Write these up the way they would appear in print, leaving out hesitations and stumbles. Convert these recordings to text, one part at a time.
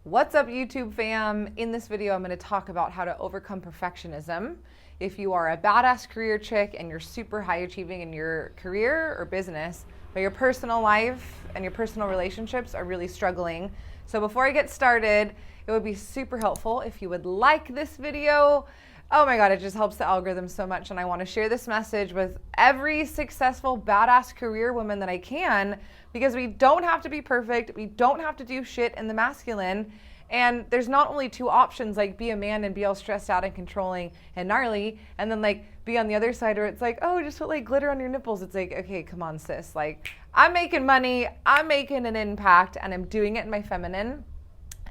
What's up, YouTube fam? In this video, I'm going to talk about how to overcome perfectionism. If you are a badass career chick and you're super high achieving in your career or business, but your personal life and your personal relationships are really struggling. So before I get started, it would be super helpful if you would like this video. Oh my God, it just helps the algorithm so much. And I want to share this message with every successful badass career woman that I can, because we don't have to be perfect. We don't have to do shit in the masculine. And there's not only two options, like be a man and be all stressed out and controlling and gnarly, and then like be on the other side where it's like, oh, just put like glitter on your nipples. It's like, okay, come on, sis. Like, I'm making money, I'm making an impact, and I'm doing it in my feminine,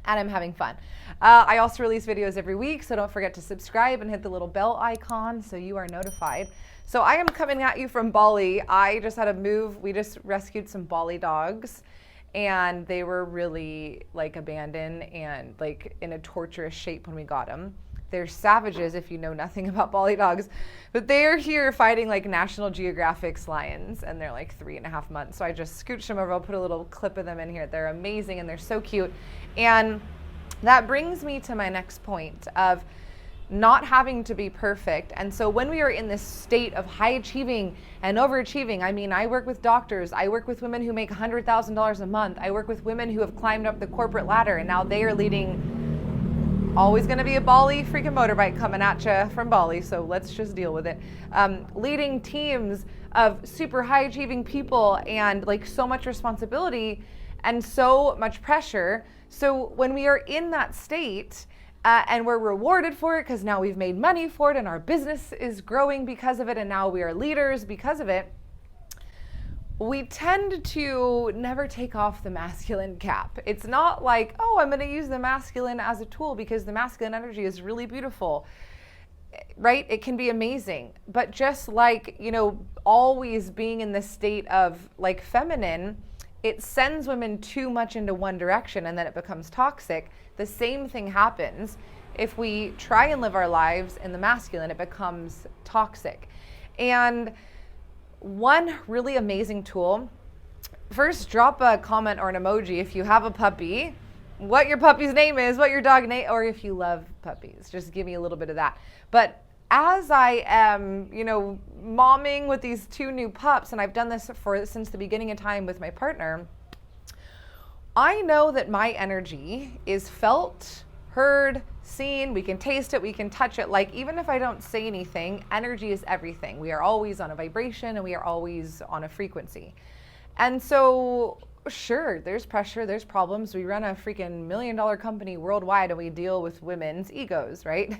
and I'm having fun. I also release videos every week, so don't forget to subscribe and hit the little bell icon so you are notified. So I am coming at you from Bali. I just had a move. We just rescued some Bali dogs, and they were really like abandoned and like in a torturous shape when we got them. They're savages if you know nothing about Bali dogs, but they are here fighting like National Geographic's lions, and they're like 3.5 months. So I just scooched them over. I'll put a little clip of them in here. They're amazing and they're so cute. And that brings me to my next point of not having to be perfect. And so when we are in this state of high achieving and overachieving, I mean, I work with doctors, I work with women who make $100,000 a month, I work with women who have climbed up the corporate ladder and now they are leading, always gonna be a Bali freaking motorbike coming at you from Bali, so let's just deal with it. Leading teams of super high achieving people and like so much responsibility and so much pressure. So when we are in that state, and we're rewarded for it because now we've made money for it and our business is growing because of it and now we are leaders because of it, we tend to never take off the masculine cap. It's not like, oh, I'm going to use the masculine as a tool because the masculine energy is really beautiful, right? It can be amazing. But just like, you know, always being in this state of like feminine, it sends women too much into one direction and then it becomes toxic. The same thing happens if we try and live our lives in the masculine, it becomes toxic. And one really amazing tool, first drop a comment or an emoji if you have a puppy, what your puppy's name is, what your dog name, or if you love puppies, just give me a little bit of that. But as I am, you know, momming with these two new pups, and I've done this since the beginning of time with my partner, I know that my energy is felt, heard, seen. We can taste it, we can touch it. Like, even if I don't say anything, energy is everything. We are always on a vibration and we are always on a frequency. And so, sure, there's pressure, there's problems. We run a freaking $1 million company worldwide and we deal with women's egos, right?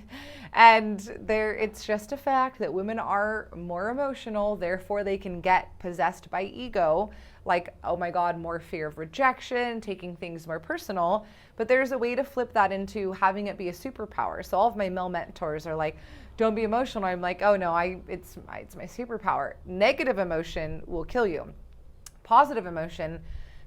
And it's just a fact that women are more emotional, therefore they can get possessed by ego. Like, oh my God, more fear of rejection, taking things more personal. But there's a way to flip that into having it be a superpower. So all of my male mentors are like, don't be emotional. I'm like, oh no, it's my superpower. Negative emotion will kill you. Positive emotion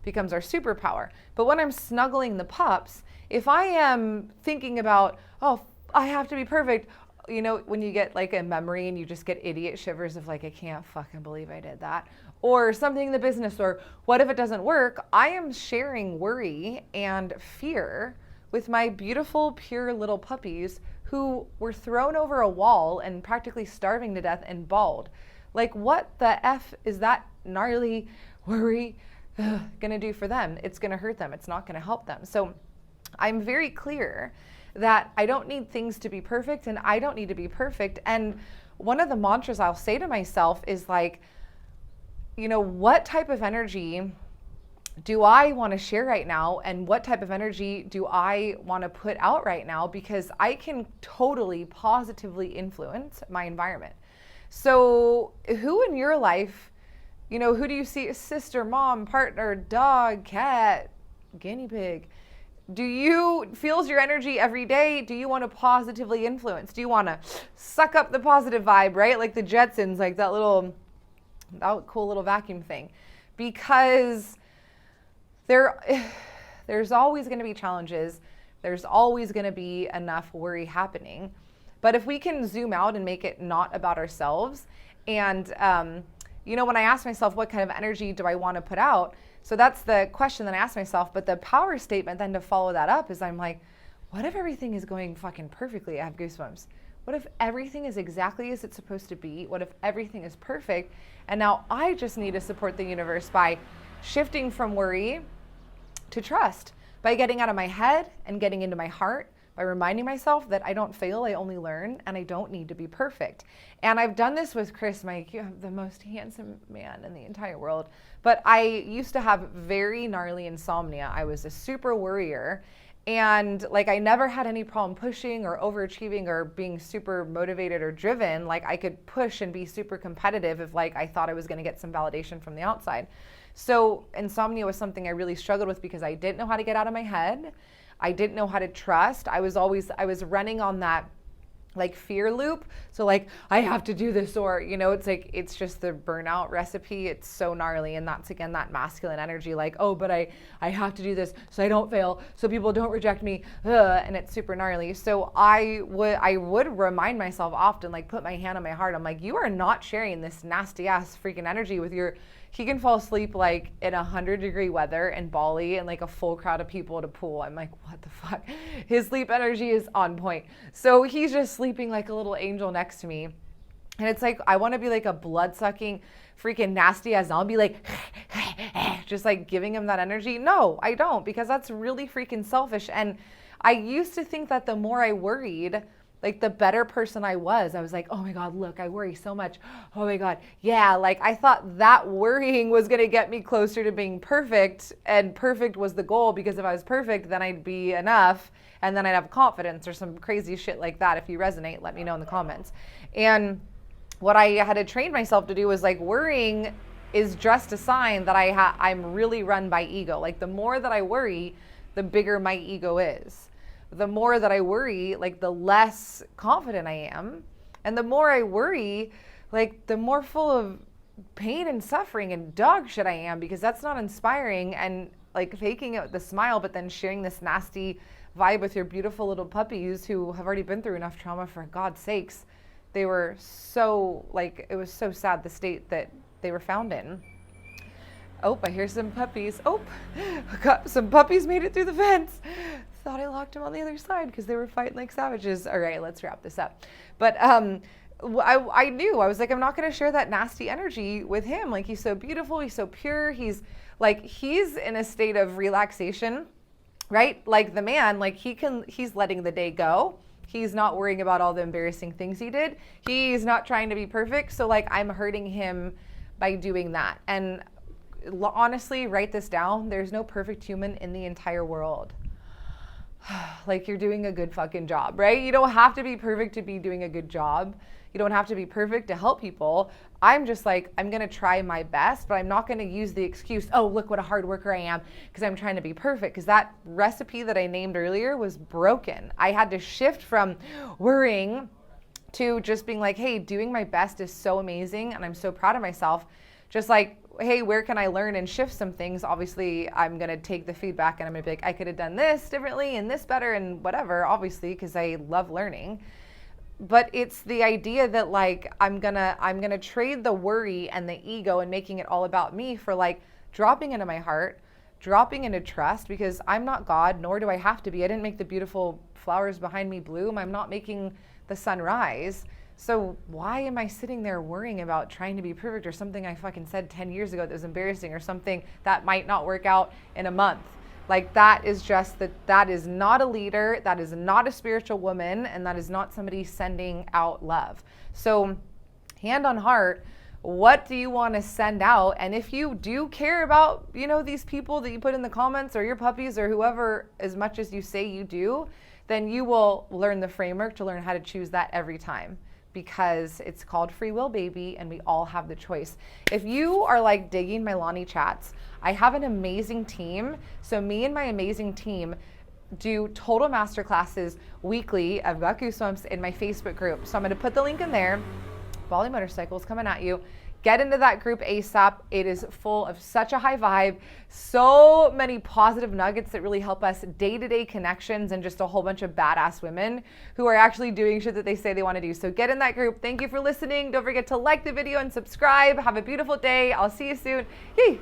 becomes our superpower. But when I'm snuggling the pups, if I am thinking about, oh, I have to be perfect, you know, when you get like a memory and you just get idiot shivers of like, I can't fucking believe I did that. Or something in the business, or what if it doesn't work? I am sharing worry and fear with my beautiful, pure little puppies who were thrown over a wall and practically starving to death and bald. Like, what the F is that gnarly worry gonna do for them? It's gonna hurt them. It's not gonna help them. So I'm very clear that I don't need things to be perfect and I don't need to be perfect. And one of the mantras I'll say to myself is like, you know, what type of energy do I want to share right now? And what type of energy do I want to put out right now? Because I can totally positively influence my environment. So who in your life, you know, who do you see? Sister, mom, partner, dog, cat, guinea pig? Feels your energy every day? Do you want to positively influence? Do you want to suck up the positive vibe, right? Like the Jetsons, like that cool little vacuum thing. Because there's always going to be challenges. There's always going to be enough worry happening. But if we can zoom out and make it not about ourselves and when I ask myself, what kind of energy do I want to put out? So that's the question that I ask myself. But the power statement then to follow that up is I'm like, what if everything is going fucking perfectly? I have goosebumps. What if everything is exactly as it's supposed to be? What if everything is perfect? And now I just need to support the universe by shifting from worry to trust, by getting out of my head and getting into my heart, by reminding myself that I don't fail, I only learn, and I don't need to be perfect. And I've done this with Chris, the most handsome man in the entire world. But I used to have very gnarly insomnia. I was a super worrier. And like, I never had any problem pushing or overachieving or being super motivated or driven. Like, I could push and be super competitive if like I thought I was going to get some validation from the outside. So insomnia was something I really struggled with because I didn't know how to get out of my head. I didn't know how to trust. I was running on that like fear loop. So like, I have to do this, or, it's like, it's just the burnout recipe. It's so gnarly. And that's, again, that masculine energy, like, oh, but I have to do this so I don't fail, so people don't reject me. And it's super gnarly. So I would remind myself often, like, put my hand on my heart. I'm like, you are not sharing this nasty ass freaking energy with he can fall asleep like in 100-degree weather in Bali and like a full crowd of people at a pool. I'm like, what the fuck? His sleep energy is on point. So he's just sleeping like a little angel next to me. And it's like, I want to be like a blood-sucking, freaking nasty ass zombie, like, just like giving him that energy. No, I don't, because that's really freaking selfish. And I used to think that the more I worried, like the better person I was. I was like, oh my God, look, I worry so much. Oh my God. Yeah. Like I thought that worrying was going to get me closer to being perfect, and perfect was the goal, because if I was perfect, then I'd be enough, and then I'd have confidence or some crazy shit like that. If you resonate, let me know in the comments. And what I had to train myself to do was like, worrying is just a sign that I'm really run by ego. Like the more that I worry, the bigger my ego is. The more that I worry, like the less confident I am. And the more I worry, like the more full of pain and suffering and dog shit I am, because that's not inspiring. And like faking it with the smile, but then sharing this nasty vibe with your beautiful little puppies who have already been through enough trauma, for God's sakes. They were so, like, it was so sad the state that they were found in. Oh, I hear some puppies. Oh, some puppies made it through the fence. Thought I locked them on the other side because they were fighting like savages. All right, let's wrap this up. But I knew, I was like, I'm not going to share that nasty energy with him. Like, he's so beautiful. He's so pure. He's in a state of relaxation, right? Like the man, like he's letting the day go. He's not worrying about all the embarrassing things he did. He's not trying to be perfect. So like, I'm hurting him by doing that. And honestly, write this down. There's no perfect human in the entire world. Like, you're doing a good fucking job, right? You don't have to be perfect to be doing a good job. You don't have to be perfect to help people. I'm just like, I'm going to try my best, but I'm not going to use the excuse, oh, look what a hard worker I am, because I'm trying to be perfect. Because that recipe that I named earlier was broken. I had to shift from worrying to just being like, hey, doing my best is so amazing, and I'm so proud of myself. Just like, hey, where can I learn and shift some things? Obviously, I'm going to take the feedback and I'm going to be like, I could have done this differently and this better and whatever, obviously, because I love learning. But it's the idea that like, I'm going to trade the worry and the ego and making it all about me for like dropping into my heart, dropping into trust, because I'm not God, nor do I have to be. I didn't make the beautiful flowers behind me bloom. I'm not making the sun rise. So why am I sitting there worrying about trying to be perfect, or something I fucking said 10 years ago that was embarrassing, or something that might not work out in a month? Like, that is just that is not a leader, that is not a spiritual woman, and that is not somebody sending out love. So hand on heart, what do you want to send out? And if you do care about, these people that you put in the comments, or your puppies, or whoever, as much as you say you do, then you will learn the framework to learn how to choose that every time. Because it's called free will, baby, and we all have the choice. If you are like digging my Lani chats, I have an amazing team. So me and my amazing team do total masterclasses weekly. I've got goosebumps in my Facebook group. So I'm going to put the link in there. Bali Motorcycles coming at you. Get into that group ASAP. It is full of such a high vibe, so many positive nuggets that really help us day-to-day connections, and just a whole bunch of badass women who are actually doing shit that they say they want to do. So get in that group. Thank you for listening. Don't forget to like the video and subscribe. Have a beautiful day. I'll see you soon. Yay.